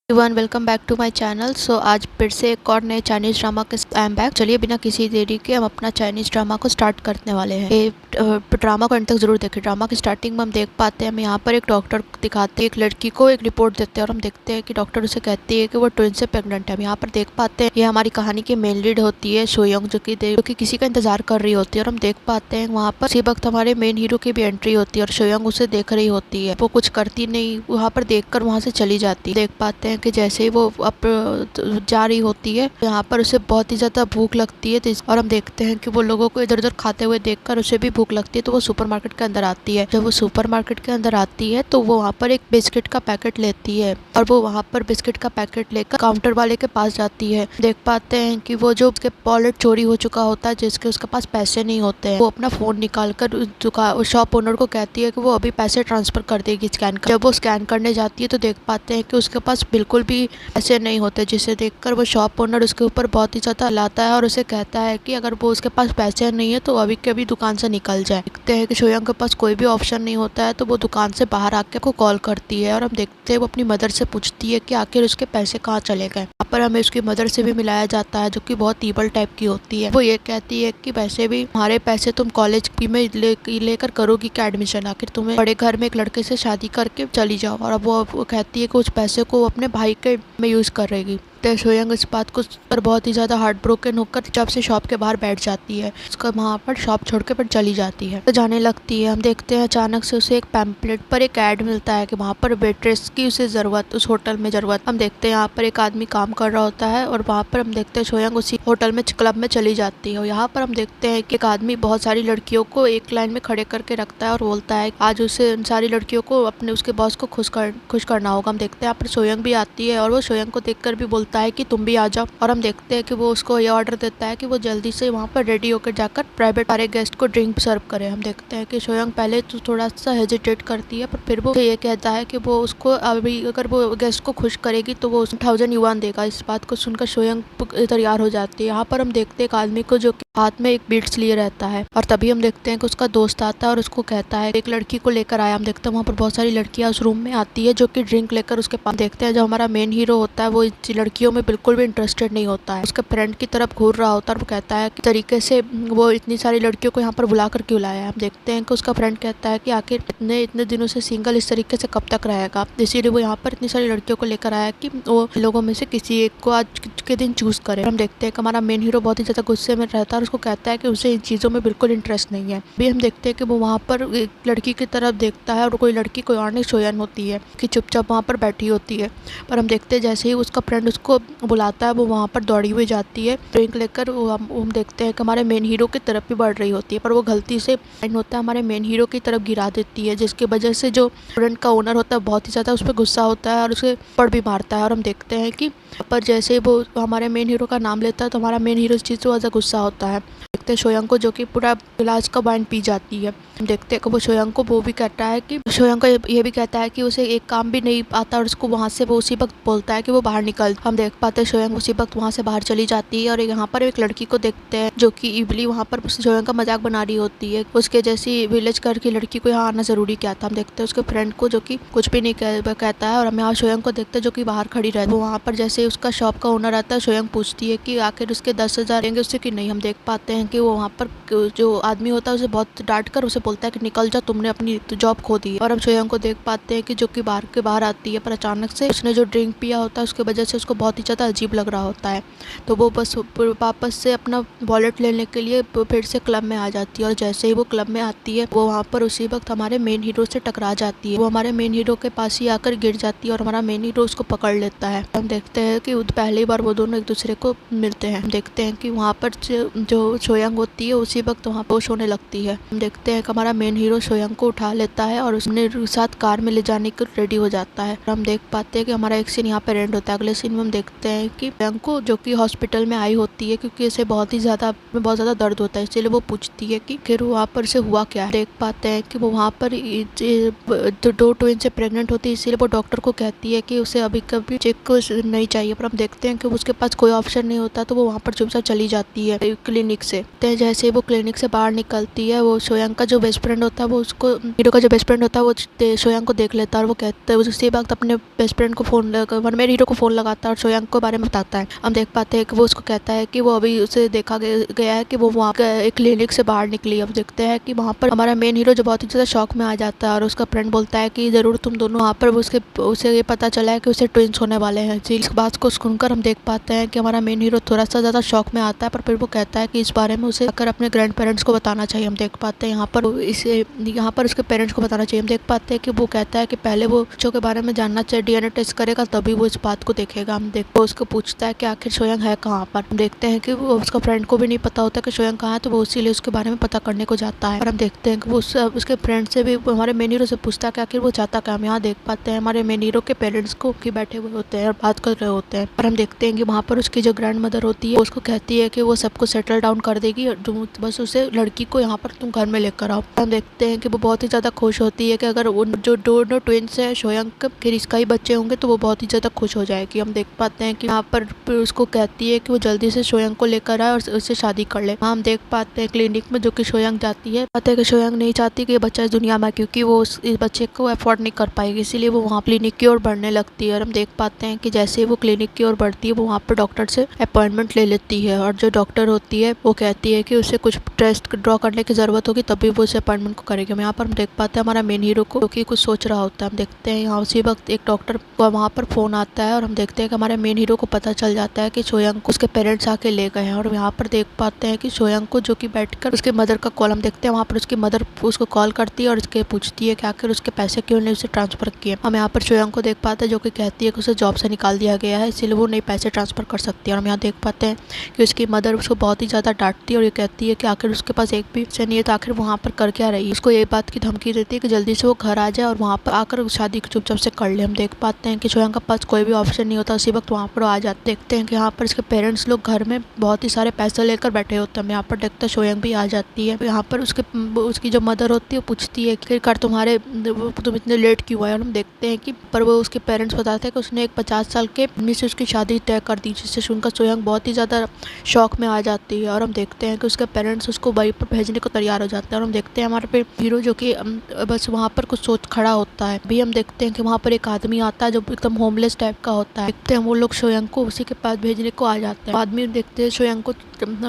Everyone welcome back to my channel. आज फिर से एक और नए चाइनीज ड्रामा के आई एम बैक। चलिए बिना किसी देरी के हम अपना चाइनीज ड्रामा को स्टार्ट करने वाले हैं। ये ड्रामा को अंत तक जरूर देखें। ड्रामा की स्टार्टिंग में हम देख पाते हैं, हम यहाँ पर एक डॉक्टर दिखाते हैं, एक लड़की को एक रिपोर्ट देते हैं और हम देखते हैं कि डॉक्टर उसे कहती है कि वो ट्विन से प्रेग्नेंट है। हम यहाँ पर देख पाते हैं ये हमारी कहानी की मेन लीड होती है सोयोंग, जो कि किसी का इंतजार कर रही होती है। और हम देख पाते हैं वहाँ पर उसी वक्त हमारे मेन हीरो की भी एंट्री होती है और सोयोंग उसे देख रही होती है। वो कुछ करती नहीं, वहाँ पर देखकर वहाँ से चली जाती है। देख पाते हैं कि जैसे ही वो अब जा रही होती है, यहाँ पर उसे बहुत ही ज्यादा भूख लगती है और हम देखते हैं कि वो लोगों को इधर उधर खाते हुए देखकर उसे भी भूख लगती है, तो वो सुपरमार्केट के अंदर आती है। जब वो सुपरमार्केट के अंदर आती है तो वो वहाँ पर एक बिस्किट का पैकेट लेती है और वो वहाँ पर बिस्किट का पैकेट लेकर काउंटर वाले के पास जाती है। देख पाते हैं कि वो जो उसके वॉलेट चोरी हो चुका होता है, जिसके उसके पास पैसे नहीं होते हैं, वो अपना फोन निकाल कर शॉप ओनर को कहती है कि वो अभी पैसे ट्रांसफर कर देगी स्कैन कर। जब वो स्कैन करने जाती है तो देख पाते हैं कि उसके पास बिल्कुल भी पैसे नहीं होते, जिसे देखकर वो शॉप ओनर उसके ऊपर बहुत ही ज्यादा लाता है और उसे कहता है कि अगर वो उसके पास पैसे नहीं है तो अभी के अभी दुकान से निकल जाए। देखते हैं कि सोयोंग के पास कोई भी ऑप्शन नहीं होता है, तो वो दुकान से बाहर आके को कॉल करती है और हम देखते हैं वो अपनी मदर से पूछती है कि आखिर उसके पैसे कहाँ चले गए। यहाँ पर हमें उसकी मदर से भी मिलाया जाता है, जो कि बहुत ईवल टाइप की होती है। वो ये कहती है कि वैसे भी हमारे पैसे तुम कॉलेज में लेकर करोगी क्या एडमिशन, आखिर तुम्हें बड़े घर में एक लड़के से शादी करके चली जाओ। और अब वो कहती है कि उस पैसे को अपने भाई के में यूज करेगी। सोयोंग इस बात को पर बहुत ही ज्यादा हार्ट ब्रोकन होकर जब से शॉप के बाहर बैठ जाती है, उसका वहाँ पर शॉप छोड़ के पर चली जाती है, तो जाने लगती है। हम देखते हैं अचानक से उसे एक पैम्पलेट पर एक ऐड मिलता है कि वहाँ पर वेट्रेस की उसे जरूरत, उस होटल में जरूरत। हम देखते हैं यहाँ पर एक आदमी काम कर रहा होता है और वहाँ पर हम देखते हैं सोयोंग उसी होटल में क्लब में चली जाती है। और यहाँ पर हम देखते हैं कि एक आदमी बहुत सारी लड़कियों को एक लाइन में खड़े करके रखता है और बोलता है आज उसे उन सारी लड़कियों को अपने उसके बॉस को खुश करना होगा। हम देखते हैं यहाँ पर सोयोंग भी आती है और वो सोयोंग को देखकर भी बोलता है कि तुम भी आ जाओ। और हम देखते हैं कि वो उसको ये ऑर्डर देता है कि वो जल्दी से वहाँ पर रेडी होकर जाकर प्राइवेट सारे गेस्ट को ड्रिंक सर्व करे। हम देखते हैं कि सोयोंग पहले तो थोड़ा सा हेजिटेट करती है, पर फिर वो ये कहता है कि वो उसको अभी अगर वो गेस्ट को खुश करेगी तो वो 1000 युआन देगा। इस बात को सुनकर सोयोंग तैयार हो जाती है। यहाँ पर हम देखते हैं एक आदमी को जो हाथ में एक बीट्स लिए रहता है और तभी हम देखते हैं कि उसका दोस्त आता है और उसको कहता है एक लड़की को लेकर आया। हम देखते हैं वहाँ पर बहुत सारी लड़कियां उस रूम में आती है जो कि ड्रिंक लेकर उसके पास। देखते हैं जो हमारा मेन हीरो होता है वो इन लड़कियों में बिल्कुल भी इंटरेस्टेड नहीं होता है, उसके फ्रेंड की तरफ घूर रहा होता है और वो कहता है कि तरीके से वो इतनी सारी लड़कियों को यहाँ पर बुला कर क्यों लाया है। हम देखते हैं कि उसका फ्रेंड कहता है कि आखिर इतने दिनों से सिंगल इस तरीके से कब तक रहेगा, इसीलिए वो यहाँ पर इतनी सारी लड़कियों को लेकर आया कि वो लोगों में से किसी एक को आज के दिन चूज करे। हम देखते हैं कि हमारा मेन हीरो बहुत ही ज्यादा गुस्से में रहता है और उसको कहता है कि उसे इन चीजों में बिल्कुल इंटरेस्ट नहीं है। अभी हम देखते हैं कि वो वहाँ पर एक लड़की की तरफ देखता है और कोई लड़की कोई और नहीं सोयन होती है कि चुपचाप वहाँ पर बैठी होती है। पर हम देखते हैं जैसे ही उसका फ्रेंड उसको बुलाता है वो वहाँ पर दौड़ी हुई जाती है ड्रिंक लेकर। हम देखते हैं कि हमारे मेन हीरो की तरफ भी बढ़ रही होती है, पर वो गलती से होता है हमारे मेन हीरो की तरफ गिरा देती है, जिसकी वजह से जो रेस्टोरेंट का ओनर होता है बहुत ही ज्यादा उस पर गुस्सा होता है और उसे पड़ भी मारता है। और हम देखते हैं कि पर जैसे ही वो हमारे मेन हीरो का नाम लेता है तो हमारा मेन हीरो इस चीज से ज्यादा गुस्सा होता है। देखते हैं सोयोंग को जो कि पूरा गिलास का वाइन पी जाती है। हम देखते हैं कि वो सोयोंग को वो भी कहता है कि सोयोंग को ये भी कहता है कि उसे एक काम भी नहीं आता और उसको वहाँ से वो उसी वक्त बोलता है कि वो बाहर निकल। हम देख पाते हैं सोयोंग उसी वक्त वहाँ से बाहर चली जाती है और यहाँ पर एक लड़की को देखते हैं जो कि इवली वहाँ पर सोयोंग का मजाक बना रही होती है। उसके जैसी विलेज घर की लड़की को यहाँ आना जरूरी क्या था। हम देखते हैं उसके फ्रेंड को जो कि कुछ भी नहीं कहता है और हम यहाँ सोयोंग को देखते हैं जो कि बाहर खड़ी रहती है। वहाँ पर जैसे उसका शॉप का ओनर आता है सोयोंग पूछती है कि आखिर उसके 10,000 देंगे उससे कि नहीं। हम देख पाते हैं कि वो वहाँ पर जो आदमी होता है उसे बहुत डांट कर उसे बोलता है कि निकल जा, तुमने अपनी जॉब खो दी है। और हम सोयोंग को देख पाते हैं कि जो कि बाहर आती है, पर अचानक से उसने जो ड्रिंक पिया होता है उसकी वजह से उसको बहुत ही ज्यादा अजीब लग रहा होता है, तो वो बस वापस से अपना वॉलेट लेने के लिए फिर से क्लब में आ जाती है। और जैसे ही वो क्लब में आती है वो वहाँ पर उसी वक्त हमारे मेन हीरो से टकरा जाती है। वो हमारे मेन हीरो के पास ही आकर गिर जाती है और हमारा मेन हीरो उसको पकड़ लेता है। हम देखते हैं कि पहली बार वो दोनों एक दूसरे को मिलते हैं। हम देखते हैं कि वहाँ पर जो सोयोंग होती है उसी वक्त वहाँ होश होने लगती है। हम देखते हैं कि हमारा मेन हीरो सोयोंग को उठा लेता है और उसने साथ कार में ले जाने को रेडी हो जाता है। हम देख पाते हैं कि हमारा एक सीन यहाँ पे एंड होता है। अगले सीन में हम देखते हैं कि सोयोंग को जो कि हॉस्पिटल में आई होती है क्योंकि इसे बहुत ज्यादा दर्द होता है, इसलिए वो पूछती है कि फिर वहाँ पर से हुआ क्या। देख पाते हैं कि वो वहाँ पर 2 ट्विन से प्रेग्नेंट होती है, इसीलिए वो डॉक्टर को कहती है कि उसे अभी कभी चेक नहीं चाहिए। पर हम देखते हैं कि उसके पास कोई ऑप्शन नहीं होता, तो वो वहाँ पर चुपचाप चली जाती है क्लिनिक से। जैसे वो क्लिनिक से बाहर निकलती है वो सोयोंग का जो बेस्ट फ्रेंड होता है वो उसको, हीरो का जो बेस्ट फ्रेंड होता है वो सोयांग को देख लेता है और वो कहता है, उसी वक्त अपने बेस्ट फ्रेंड को फोन मेरे हीरो को फोन लगाता है और सोयांग के बारे में बताता है। हम देख पाते हैं कि वो उसको कहता है कि वो अभी उसे देखा गया है कि वो वहाँ एक क्लिनिक से बाहर निकली। अब देखते हैं कि वहाँ पर हमारा मेन हीरो जो बहुत ही ज्यादा शौक में आ जाता है और उसका फ्रेंड बोलता है कि जरूर तुम दोनों वहाँ पर उसे ये पता चला है कि उसे ट्विंस होने वाले हैं। इस बात को सुनकर हम देख पाते हैं कि हमारा मेन हीरो थोड़ा सा ज्यादा शौक में आता है, पर फिर वो कहता है कि इस बारे में उसे अगर अपने ग्रैंड पेरेंट्स को बताना चाहिए। हम देख पाते हैं यहाँ पर उसके पेरेंट्स को बताना चाहिए। हम देख पाते हैं कि वो कहता है कि पहले वो बच्चों के बारे में जानना चाहिए, डीएनए टेस्ट करेगा तभी वो इस बात को देखेगा। हम देखते उसको पूछता है कि आखिर सोयांग है कहाँ पर। हम देखते हैं कि वो उसका फ्रेंड को भी नहीं पता होता कि सोयांग कहाँ है, तो वो इसीलिए उसके बारे में पता करने को जाता है। और हम देखते हैं कि वो उसके फ्रेंड से भी हमारे मेन हीरो से पूछता है कि आखिर वो चाहता क्या। हम यहाँ देख पाते हैं हमारे मेन हीरो के पेरेंट्स को की बैठे हुए होते हैं और बात कर रहे होते हैं। और हम देखते हैं कि वहाँ पर उसकी जो ग्रैंड मदर होती है उसको कहती है कि वो सबको सेटल डाउन कर देगी, बस उसे लड़की को यहाँ पर तुम घर में लेकर आओ। हम देखते हैं कि वो बहुत ही ज्यादा खुश होती है कि अगर उन जो दोनों ट्विंस है सोयांग के इसका ही बच्चे होंगे तो वो बहुत ही ज्यादा खुश हो जाएगी। हम देख पाते हैं कि यहाँ पर उसको कहती है कि वो जल्दी से सोयांग को लेकर आए और उससे शादी कर ले। हम देख पाते हैं क्लिनिक में जो कि सोयांग जाती है, कहते हैं कि सोयांग नहीं चाहती कि ये बच्चा इस दुनिया में, क्योंकि वो इस बच्चे को अफोर्ड नहीं कर पाएगी, इसीलिए वो वहाँ क्लिनिक की ओर बढ़ने लगती है। और हम देख पाते हैं कि जैसे वो क्लिनिक की ओर बढ़ती है वो वहाँ पर डॉक्टर से अपॉइंटमेंट ले लेती है और जो डॉक्टर होती है वो कहती है कि उसे कुछ टेस्ट ड्रॉ करने की जरूरत होगी तभी वो उस अपॉइंटमेंट को करेगी। यहाँ पर हम देख पाते हैं हमारा मेन हीरो को जो कि कुछ सोच रहा होता है। हम देखते हैं यहाँ उसी वक्त एक डॉक्टर को वहाँ पर फोन आता है और हम देखते हैं कि हमारे मेन हीरो को पता चल जाता है कि सोयांग को उसके पेरेंट्स आके ले गए हैं। और यहाँ पर देख पाते हैं कि सोयांग को जो कि बैठकर उसके मदर का कॉल, हम देखते हैं वहाँ पर उसकी मदर उसको कॉल करती है और उसके पूछती है कि आखिर उसके पैसे क्यों नहीं उसे ट्रांसफर किए। हम यहाँ पर सोयांग को देख पाते हैं जो कि कहती है कि उसे जॉब से निकाल दिया गया है, इसीलिए वो नहीं पैसे ट्रांसफर कर सकती है। और हम यहाँ देख पाते हैं कि उसकी मदर उसको बहुत ही ज्यादा डांटती है और ये कहती है कि आखिर उसके पास एक भी पैसे नहीं है तो आखिर वहाँ पर कर क्या रही है। उसको ये बात की धमकी देती है कि जल्दी से वो घर आ जाए और वहाँ पर आकर शादी चुपचाप से कर ले। हम देख पाते हैं कि सोयांग के पास कोई भी ऑप्शन नहीं होता, उसी वक्त वहाँ पर आ जाते। देखते हैं कि यहाँ पर इसके पेरेंट्स लोग घर में बहुत ही सारे पैसे लेकर बैठे होते हैं। यहाँ पर देखते हैं सोयांग भी आ जाती है। यहाँ पर उसकी जो मदर होती है वो पूछती है कि कर तुम इतने लेट क्यों आए। और हम देखते हैं कि पर वो उसके पेरेंट्स बताते हैं कि उसने एक 50 साल के आदमी से उसकी शादी तय कर दी, जिससे सुनकर सोयांग बहुत ही ज्यादा शौक में आ जाती है। और हम देखते हैं कि उसके पेरेंट्स उसको वहीं पर भेजने को तैयार हो जाते हैं। और हम देखते हैं हमारे पे हीरो जो कि बस वहाँ पर कुछ सोच खड़ा होता है। भी हम देखते हैं कि वहाँ पर एक आदमी आता है जो एकदम होमलेस टाइप का होता है। देखते हैं वो लोग सोयांग को उसी के पास भेजने को आ जाते हैं। आदमी देखते हैं सोयांग को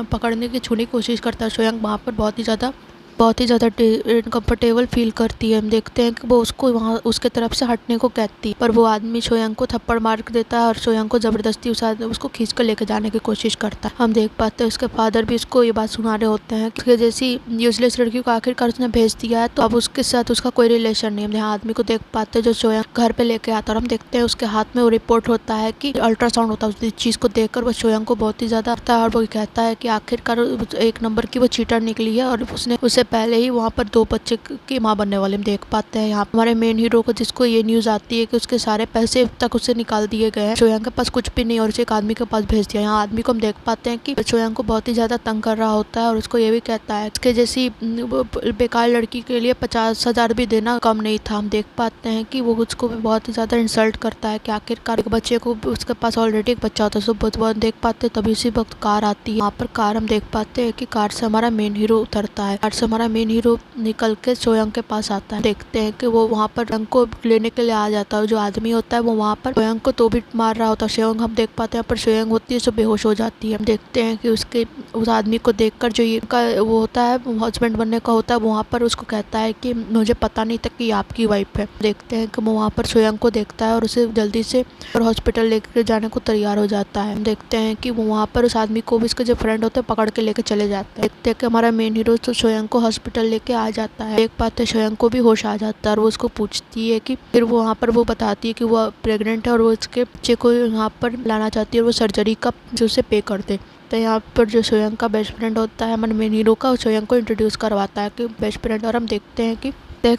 पकड़ने की छूने की कोशिश करता है। सोयांग वहाँ पर बहुत ही ज्यादा इनकम्फर्टेबल फील करती है। हम देखते हैं कि वो उसको वहाँ उसके तरफ से हटने को कहती है, पर वो आदमी सोयांग को थप्पड़ मार देता है और सोयांग को जबरदस्ती उसको खींच कर लेके जाने की कोशिश करता है। हम देख पाते हैं उसके फादर भी उसको ये बात सुना रहे होते हैं कि जैसी यूजलेस लड़की को आखिरकार उसने भेज दिया है तो अब उसके साथ उसका कोई रिलेशन नहीं। हम यहाँ आदमी को देख पाते हैं जो सोयांग घर पे लेके आता है और हम देखते हैं उसके हाथ में वो रिपोर्ट होता है कि अल्ट्रासाउंड होता है। उस चीज को देखकर वो सोयांग को बहुत ही ज्यादा आता है और वो कहता है कि आखिरकार एक नंबर की वो चीटर निकली है और उससे पहले ही वहाँ पर 2 बच्चे की माँ बनने वाले। हम देख पाते हैं यहाँ हमारे मेन हीरो को जिसको ये न्यूज आती है कि उसके सारे पैसे तक उससे निकाल दिए गए हैं, सोयांग के पास कुछ भी नहीं और उसे एक आदमी के पास भेज दिया। यहाँ आदमी को हम देख पाते हैं कि सोयांग को बहुत ही ज्यादा तंग कर रहा होता है और उसको ये भी कहता है इसके जैसी बेकार लड़की के लिए 50,000 भी देना कम नहीं था। हम देख पाते हैं कि वो उसको भी बहुत ही ज्यादा इंसल्ट करता है कि आखिरकार एक बच्चे को उसके पास ऑलरेडी एक बच्चा होता है। तो देख पाते हैं तभी उसी वक्त कार आती है। वहाँ पर कार हम देख पाते हैं कि कार से हमारा मेन हीरो उतरता है। कार से हमारा मेन हीरो निकल के सोयांग के पास आता है। देखते हैं कि वो वहाँ पर सोयांग को लेने के लिए आ जाता है। जो आदमी होता है वो वहाँ पर सोयांग को तो भी मार रहा होता है। सोयांग हम देख पाते हैं पर सोयांग होती है सो बेहोश हो जाती है। हम देखते हैं कि उस आदमी को देखकर जो ये का वो होता है हस्बैंड बनने का होता है वहाँ पर उसको कहता है कि मुझे पता नहीं था कि आपकी वाइफ है। देखते हैं कि वो वहाँ पर सोयांग को देखता है और उसे जल्दी से हॉस्पिटल लेकर जाने को तैयार हो जाता है। हम देखते हैं कि वो वहाँ पर उस आदमी को भी उसके जो फ्रेंड होते हैं पकड़ के लेके चले जाते हैं। देखते हैं कि हमारा मेन हीरो तो सोयांग को हॉस्पिटल लेके आ जाता है। देख पाते सोयांग को भी होश आ जाता है और वो उसको पूछती है कि फिर वो वहाँ पर वो बताती है कि वो प्रेग्नेंट है और वो उसके बच्चे को यहाँ पर लाना चाहती है और वो सर्जरी का जो उसे पे कर दे। तो यहाँ पर जो सोयांग का बेस्ट फ्रेंड होता है हमारे मेन हीरो का सोयांग को इंट्रोड्यूस करवाता है कि बेस्ट फ्रेंड। और हम देखते हैं कि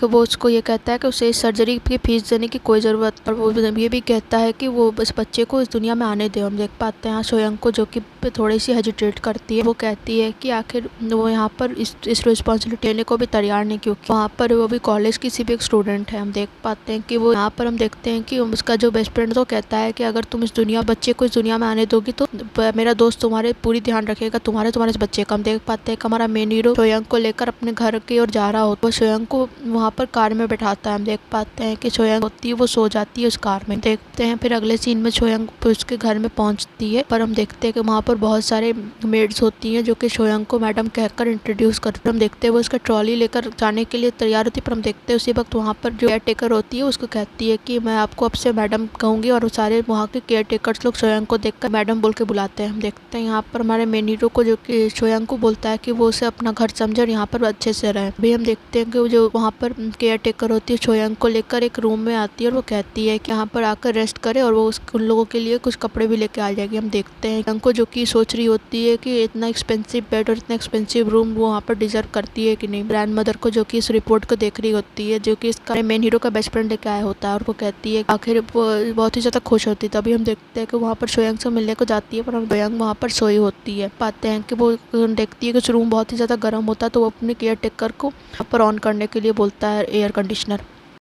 वो उसको ये कहता है कि उसे इस सर्जरी की फीस देने की कोई ज़रूरत, और वो ये भी कहता है कि वो इस बच्चे को इस दुनिया में आने दे। हम देख पाते हैं सोयांग को जो कि पे थोड़ी सी हेजिटेट करती है। वो कहती है कि आखिर वो यहाँ पर इस रिस्पॉन्सिबिलिटी लेने को भी तैयार नहीं, क्योंकि वहाँ पर वो भी कॉलेज की सी भी एक स्टूडेंट है। हम देख पाते हैं कि वो यहाँ पर हम देखते हैं कि उसका जो बेस्ट फ्रेंड तो कहता है कि अगर तुम इस बच्चे को इस दुनिया में आने दोगी तो मेरा दोस्त तुम्हारे पूरी ध्यान रखेगा, तुम्हारे इस बच्चे का। हम देख पाते हैं कि हमारा मेन हीरो सोयंग को लेकर अपने घर की ओर जा रहा होता है। वो सोयंग को वहाँ पर कार में बैठाता है। हम देख पाते हैं कि सोयंग होती है वो सो जाती है उस कार में। देखते हैं फिर अगले सीन में सोयंग उसके घर में पहुँचती है, पर हम देखते हैं कि वहाँ पर बहुत सारे मेड्स होती हैं जो कि सोयंग को मैडम कहकर इंट्रोड्यूस करते हैं। हम देखते हैं वो उसका ट्रॉली लेकर जाने के लिए तैयार होती है, पर हम देखते हैं उसी वक्त वहाँ पर जो केयर टेकर होती है उसको कहती है कि मैं आपको अब से मैडम कहूंगी, और सारे वहाँ के केयर टेकर्स लोग सोयंग को देखकर मैडम बोल के बुलाते हैं। हम देखते हैं यहाँ पर हमारे मेन हीरो को जो कि सोयंग को बोलता है कि वो उसे अपना घर समझे और यहाँ पर अच्छे से रहे। अभी हम देखते हैं कि जो वहाँ पर केयर टेकर होती है सोयंग को लेकर एक रूम में आती है और वो कहती है कि यहाँ पर आकर रेस्ट करे, और वो उन लोगों के लिए कुछ कपड़े भी लेके आ जाएगी। हम देखते हैं सोयंग जो कि सोच रही होती है कि इतना एक्सपेंसिव बेड और इतना एक्सपेंसिव रूम वो वहाँ पर डिजर्व करती है कि नहीं। ग्रैंड मदर को जो कि इस रिपोर्ट को देख रही होती है, जो कि इसका मेन हीरो का बेस्ट फ्रेंड लेके आया होता है, और वो कहती है आखिर वो बहुत ही ज्यादा खुश होती है। तभी हम देखते हैं कि वहाँ पर सोयंग से मिलने को जाती है, पर हम सोयंग वहाँ पर सोई होती है। पाते हैं कि वो देखती है कि उस रूम बहुत ही ज्यादा गर्म होता है, तो वो अपने केयर टेकर को पर ऑन करने के लिए बोलता है एयर कंडीशनर।